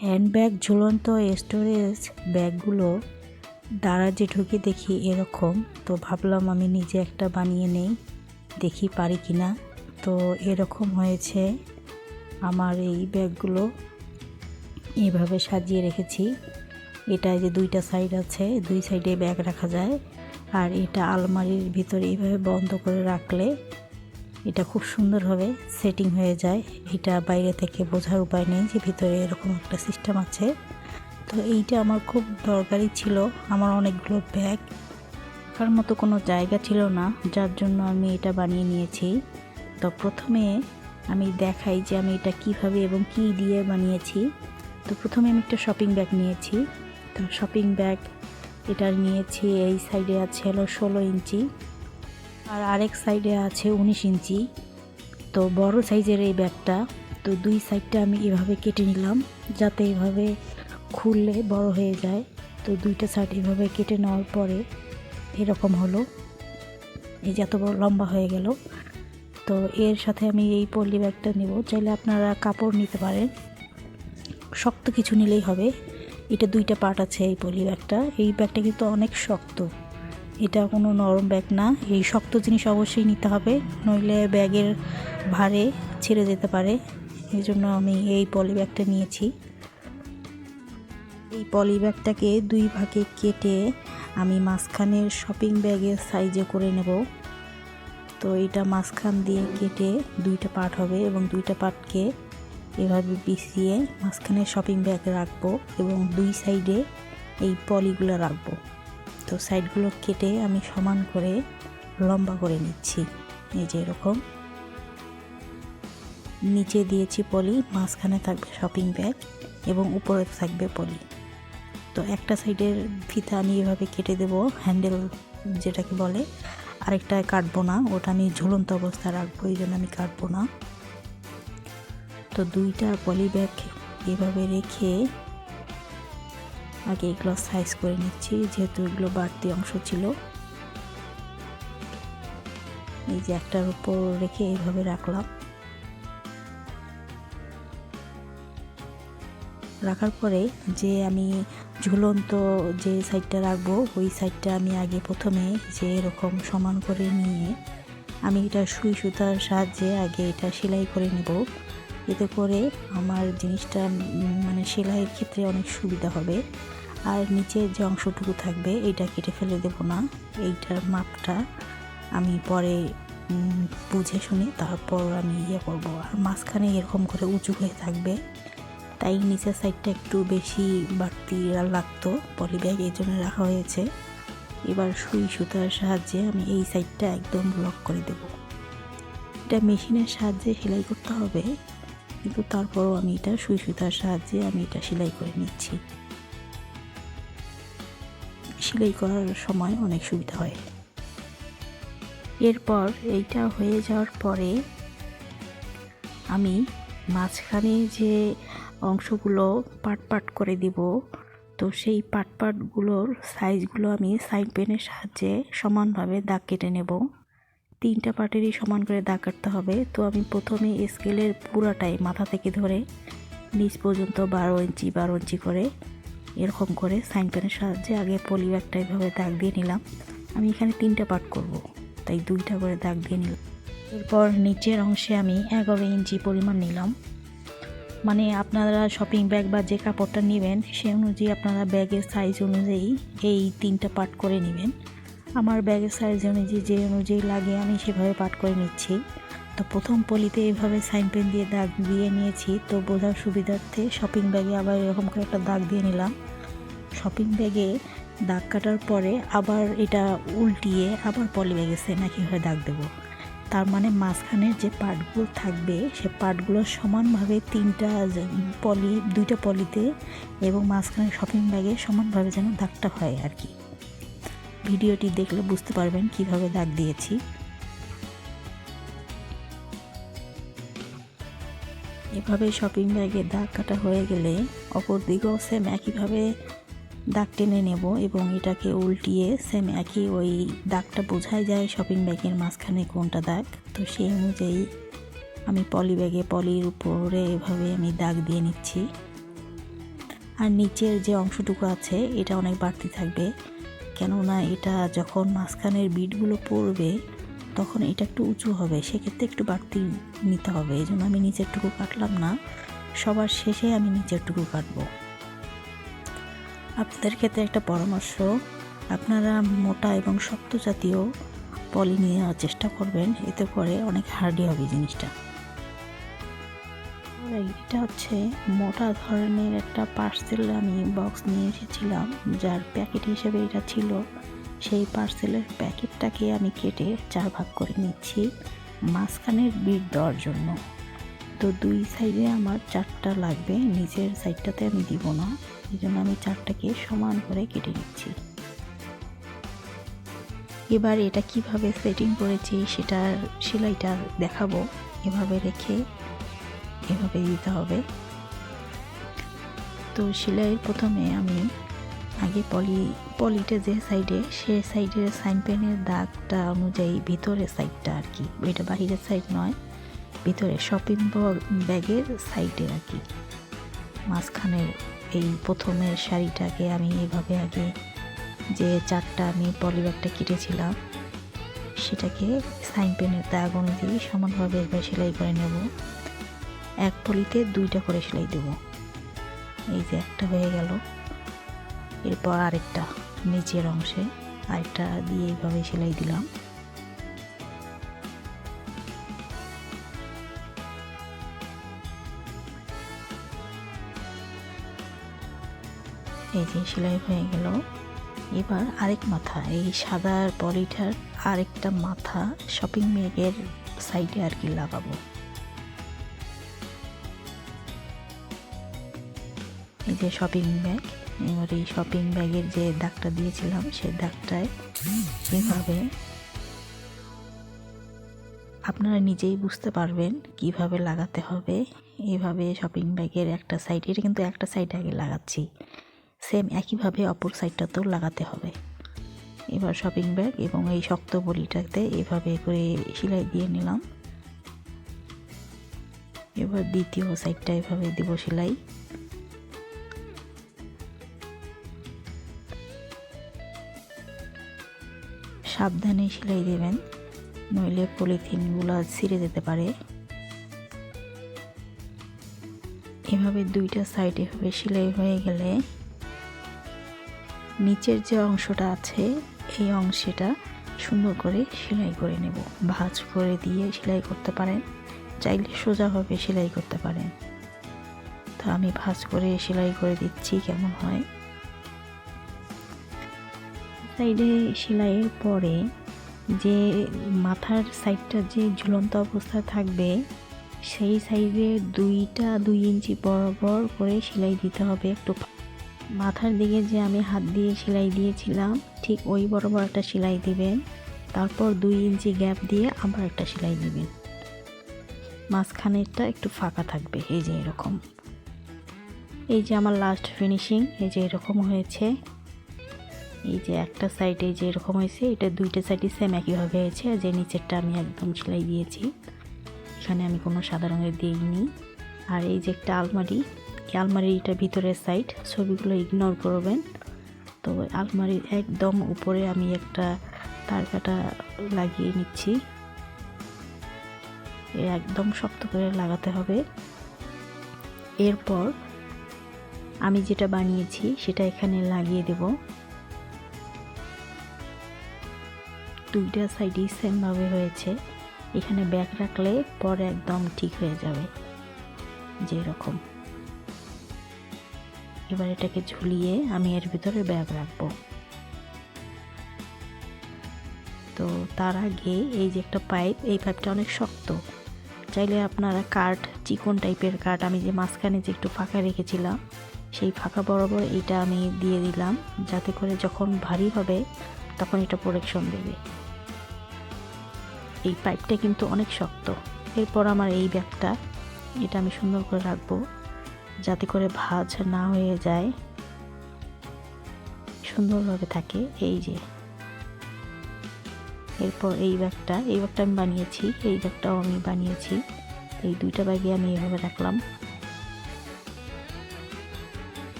Handbag ঝুলন্ত storage ব্যাগগুলো দারাজে ঢুকে দেখি এরকম, তো ভাবলাম আমি নিজে একটা বানিয়ে নেই, দেখি পারি কি না। তো এরকম হয়েছে আমার এই ব্যাগগুলো। এভাবে সাজিয়ে রেখেছি। এটা যে দুইটা সাইড আছে, দুই সাইডে ব্যাগ রাখা যায়। আর এটা আলমারির ভিতরে এইভাবে বন্ধ করে রাখলে এটা খুব সুন্দরভাবে সেটিং হয়ে যায়। এটা বাইরে থেকে বোঝার উপায় নেই যে ভিতরে এরকম একটা সিস্টেম আছে। তো এইটা আমার খুব দরকারি ছিল। আমার অনেকগুলো ব্যাগ রাখার মতো কোনো জায়গা ছিল না, যার জন্য আমি এটা বানিয়ে নিয়েছি। তো প্রথমে আমি দেখাই যে আমি এটা কিভাবে এবং কি দিয়ে বানিয়েছি। তো প্রথমে আমি একটা শপিং ব্যাগ নিয়েছি। তো শপিং ব্যাগ এটা নিয়েছি, এই সাইডে আছে হলো 16 ইঞ্চি আর আরেক সাইডে আছে 19 ইঞ্চি। তো বড় সাইজের এই ব্যাগটা, তো দুই সাইডটা আমি এভাবে কেটে নিলাম যাতে এভাবে খুললে বড় হয়ে যায়। তো দুইটা সাইড এভাবে কেটে নেওয়ার পরে এরকম হলো, এই যে এত বড় লম্বা হয়ে গেল। তো এর সাথে আমি এই পলি ব্যাগটা নেব। চাইলে আপনারা কাপড় নিতে পারেন, শক্ত কিছু নিলেই হবে। এটা দুইটা পার্ট আছে এই পলি ব্যাগটা। এই ব্যাগটা কিন্তু অনেক শক্ত, এটা কোনো নরম ব্যাগ না। এই শক্ত জিনিস অবশ্যই নিতে হবে, নইলে ব্যাগের ভারে ছিঁড়ে যেতে পারে। এই জন্য আমি এই পলি ব্যাগটা নিয়েছি। এই পলি ব্যাগটাকে দুই ভাগে কেটে আমি মাঝখানের শপিং ব্যাগের সাইজে করে নেব। তো এটা মাঝখান দিয়ে কেটে দুইটা পার্ট হবে এবং দুইটা পার্টকে এভাবে বিছিয়ে মাঝখানে শপিং ব্যাগ রাখবো এবং দুই সাইডে এই পলিগুলো রাখবো। তো সাইডগুলো কেটে আমি সমান করে লম্বা করে নিচ্ছি। এই যে এরকম নিচে দিয়েছি পলি, মাঝখানে থাকবে শপিং ব্যাগ এবং উপরে থাকবে পলি। তো একটা সাইডের ফিতা আমি এভাবে কেটে দেব, হ্যান্ডেল যেটাকে বলে। আরেকটা কাটবো না, ওটা আমি ঝুলন্ত অবস্থা রাখবো, এই জন্য আমি কাটবো না। তো দুইটা পলি ব্যাগ এভাবে রেখে আগে এগুলো সাইজ করে নিচ্ছি, যেহেতু এগুলো বাড়তি অংশ ছিল। এই যে একটার উপর রেখে এইভাবে রাখলাম। রাখার পরে যে আমি ঝুলন্ত যে সাইডটা রাখবো ওই সাইডটা আমি আগে প্রথমে যে এরকম সমান করে নিয়ে আমি এটা সুই সুতার সাহায্যে আগে এটা সেলাই করে নেব। এতে করে আমার জিনিসটা মানে সেলাইয়ের ক্ষেত্রে অনেক সুবিধা হবে। আর নিচের যে অংশটুকু থাকবে এটা কেটে ফেলে দেব না। এইটার মাপটা আমি পরে বুঝে শুনে তারপর আমি ইয়ে করবো। আর মাঝখানে এরকম করে উঁচু হয়ে থাকবে, তাই নিচের সাইডটা একটু বেশি বাড়তি লাগতো পলি ব্যাগ, এই জন্য রাখা হয়েছে। এবার সুই সুতার সাহায্যে আমি এই সাইডটা একদম লক করে দেব। এটা মেশিনের সাহায্যে সেলাই করতে হবে, কিন্তু তারপরও আমি এটা সুই সুতার সাহায্যে আমি এটা সেলাই করে নিচ্ছি। সেলাই করার সময় অনেক সুবিধা হয়। এরপর এইটা হয়ে যাওয়ার পরে আমি মাঝখানে যে অংশগুলো পার্ট পার্ট করে দিব, তো সেই পার্ট পার্টগুলোর সাইজগুলো আমি সাইড পেনের সাহায্যে সমানভাবে দাগ কেটে নেব। তিনটা পার্টেরই সমান করে দাগ কাটতে হবে। তো আমি প্রথমে স্কেলের পুরাটাই মাথা থেকে ধরে নিচ পর্যন্ত 12 ইঞ্চি করে এরকম করে সাইড পেনের সাহায্যে আগে পলি ব্যাগটা এভাবে দাগ দিয়ে নিলাম। আমি এখানে তিনটা পার্ট করব, তাই দুইটা করে দাগ দিয়ে নিলাম। এরপর নিচের অংশে আমি 11 ইঞ্চি পরিমাণ নিলাম। মানে আপনারা শপিং ব্যাগ বা যে কাপড়টা নেবেন সে অনুযায়ী আপনারা ব্যাগের সাইজ অনুযায়ী এই তিনটা পার্ট করে নেবেন। আমার ব্যাগের সাইজ অনুযায়ী যে অনুযায়ী লাগে আমি সেভাবে পার্ট করে নিচ্ছি। তো প্রথম পলিতে এভাবে সাইন পেন দিয়ে দাগ দিয়ে নিয়েছি। তো বোঝার সুবিধার্থে শপিং ব্যাগে আবার এরকম করে একটা দাগ দিয়ে নিলাম। শপিং ব্যাগে দাগ কাটার পরে আবার এটা উল্টিয়ে আবার পলি ব্যাগে সেম একইভাবে দাগ দেবো। তার মানে মাঝখানের যে পার্টগুলো থাকবে সে পার্টগুলো সমানভাবে দুইটা পলিতে এবং মাঝখানে শপিং ব্যাগে সমানভাবে যেন দাগটা হয় আর কি। ভিডিওটি দেখলে বুঝতে পারবেন কিভাবে দাগ দিয়েছি। এভাবে শপিং ব্যাগে দাগ কাটা হয়ে গেলে অপর দিকেও সেম একইভাবে দাগ টেনে নেব এবং এটাকে উল্টিয়ে সেম একই ওই দাগটা বোঝাই যায় শপিং ব্যাগের মাঝখানে কোনটা দাগ। তো সেই অনুযায়ী আমি পলি ব্যাগে পলির উপরে এভাবে আমি দাগ দিয়ে নিচ্ছি। আর নিচের যে অংশটুকু আছে এটা অনেক বাড়তি থাকবে, কেননা এটা যখন মাঝখানের বিটগুলো পড়বে তখন এটা একটু উঁচু হবে, সেক্ষেত্রে একটু বাড়তি নিতে হবে। এই জন্য আমি নিচেরটুকু কাটলাম না, সবার শেষে আমি নিচেরটুকু কাটবো। আপনাদের ক্ষেত্রে একটা পরামর্শ, আপনারা মোটা এবং শক্ত জাতীয় পলি নিয়ে নেওয়ার চেষ্টা করবেন, এতে করে অনেক হার্ডি হবে জিনিসটা। এটা হচ্ছে মোটা ধরনের একটা পার্সেল আমি বক্স নিয়ে এসেছিলাম, যার প্যাকেট হিসেবে এটা ছিল। সেই পার্সেলের প্যাকেটটাকে আমি কেটে 4 ভাগ করে নিচ্ছি মাঝখানের বিট দেওয়ার জন্য। তো 2 সাইডে আমার 4টা লাগবে, নিচের সাইডটাতে আমি দিব না, এই জন্য আমি 4টাকে সমান করে কেটে নিচ্ছি। এবার এটা কিভাবে সেটিং করেছি সেটার সেলাইটা দেখাবো। এভাবে রেখে এভাবে দিতে হবে। তো সেলাইয়ের প্রথমে আমি আগে পলিটা যে সাইডে, সে সাইডের সাইন পেনের দাগটা অনুযায়ী ভিতরের সাইডটা আর কি, এটা বাহিরের সাইড নয়, ভিতরে শপিং ব্যাগের সাইডে আর কি, মাঝখানের এই প্রথমের শাড়িটাকে আমি এভাবে আগে যে 4টা আমি পলি ব্যাগটা কেটেছিলাম সেটাকে সাইন পেনের দাগ অনুযায়ী সমানভাবে এবার সেলাই করে নেব। এক পলিতে 2টা করে সেলাই দেব। এই যে একটা হয়ে গেল, এরপর আরেকটা নিচের অংশে আরেকটা দিয়ে এইভাবে সেলাই দিলাম। এই যে সেলাই হয়ে গেল। এবার আরেক মাথা, এই সাদা পলিটার আরেকটা মাথা শপিং ব্যাগের সাইডে আর কি লাগাবো। এই যে শপিং ব্যাগ, এবার এই শপিং ব্যাগের যে দাগটা দিয়েছিলাম সেই দাগটায় এভাবে আপনারা নিজেই বুঝতে পারবেন কিভাবে লাগাতে হবে। এইভাবে শপিং ব্যাগের একটা সাইড, এটা কিন্তু একটা সাইড আগে লাগাচ্ছি, সেম একইভাবে অপর সাইডটাতেও লাগাতে হবে। এবার শপিং ব্যাগ এবং এই শক্ত বলিটাতে এভাবে করে সেলাই দিয়ে নিলাম। এবার দ্বিতীয় সাইডটা এভাবে দেব সেলাই। সাবধানে সেলাই দেবেন, নইলে পলিথিনগুলো ছিঁড়ে যেতে পারে। এভাবে 2টা সাইড এভাবে সেলাই হয়ে গেলে নিচের যে অংশটা আছে এই অংশটা সুন্দর করে সেলাই করে নেব। ভাঁজ করে দিয়ে সেলাই করতে পারেন, চাইলে সোজাভাবে সেলাই করতে পারেন। তো আমি ভাঁজ করে সেলাই করে দিচ্ছি কেমন হয়। সাইডে সেলাইয়ের পরে যে মাথার সাইডটা যে ঝুলন্ত অবস্থা থাকবে সেই সাইডে 2 ইঞ্চি বরাবর করে সেলাই দিতে হবে। একটু মাথার দিকে যে আমি হাত দিয়ে সেলাই দিয়েছিলাম ঠিক ওই বরাবর একটা সেলাই দিবেন, তারপর 2 ইঞ্চি গ্যাপ দিয়ে আবার একটা সেলাই দিবেন। মাঝখানেরটা একটু ফাঁকা থাকবে, এই যে এরকম। এই যে আমার লাস্ট ফিনিশিং, এই যে এরকম হয়েছে। এই যে একটা সাইডে যে এরকম হয়েছে, এটা 2টা সাইডই সেম একইভাবে হয়েছে। যে নিচেরটা আমি একদম সেলাই দিয়েছি, এখানে আমি কোনো সাদা রঙের দিইনি। আর এই যে একটা আলমারি, এই আলমারিটা ভিতরের সাইড, ছবিগুলো ইগনোর করবেন। তো আলমারির একদম উপরে আমি একটা তার কাটা লাগিয়ে নিচ্ছি, একদম শক্ত করে লাগাতে হবে। এরপর আমি যেটা বানিয়েছি সেটা এখানে লাগিয়ে দেব। 2টা সাইডই সেমভাবে হয়েছে, এখানে ব্যাগ রাখলে পরে একদম ঠিক হয়ে যাবে যেরকম। এবার এটাকে ঝুলিয়ে আমি এর ভিতরে ব্যাগ রাখবো। তো তার আগে এই যে একটা পাইপ, এই পাইপটা অনেক শক্ত, চাইলে আপনারা কাঠ, চিকন টাইপের কাঠ, আমি যে মাঝখানে যে একটু ফাঁকা রেখেছিলাম সেই ফাঁকা বরাবর এইটা আমি দিয়ে দিলাম, যাতে করে যখন ভারী হবে তখন এটা প্রোটেকশন দেবে। এই পাইপটা কিন্তু অনেক শক্ত। এরপর আমার এই ব্যাগটা, এটা আমি সুন্দর করে রাখবো যাতে করে ভাঁজ না হয়ে যায়, সুন্দরভাবে থাকে। এই যে এরপর এই ব্যাগটা আমি বানিয়েছি, এই ব্যাগটাও আমি বানিয়েছি। এই 2টা ব্যাগে আমি এভাবে রাখলাম।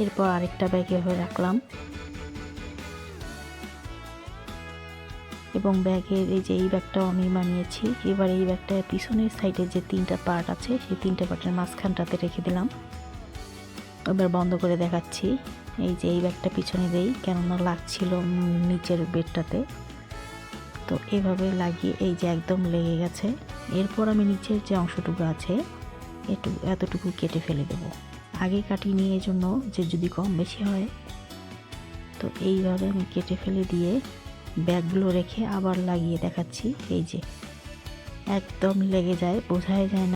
এরপর আরেকটা ব্যাগে হয়ে রাখলাম এবং ব্যাগের এই যে এই ব্যাগটাও আমি বানিয়েছি। এবার এই ব্যাগটার পিছনের সাইডে যে 3টা পার্ট আছে সেই 3টা পার্টের মাঝখানটাতে রেখে দিলাম। এবার বন্ধ করে দেখাচ্ছি। এই যে এই ব্যাগটা পিছনে দেই, কেননা লাগছিল নিচের বেডটাতে। তো এভাবে লাগিয়ে এই যে একদম লেগে গেছে। এরপর আমি নিচের যে অংশটুকু আছে এতটুকু কেটে ফেলে দেব। আগে কাটিনি এই জন্য যে যদি কম বেশি হয়। তো এইভাবে আমি কেটে ফেলে দিয়ে ব্যাগগুলো রেখে আবার লাগিয়ে দেখাচ্ছি। এই যে একদম লেগে যায়, বোঝাই যায় না।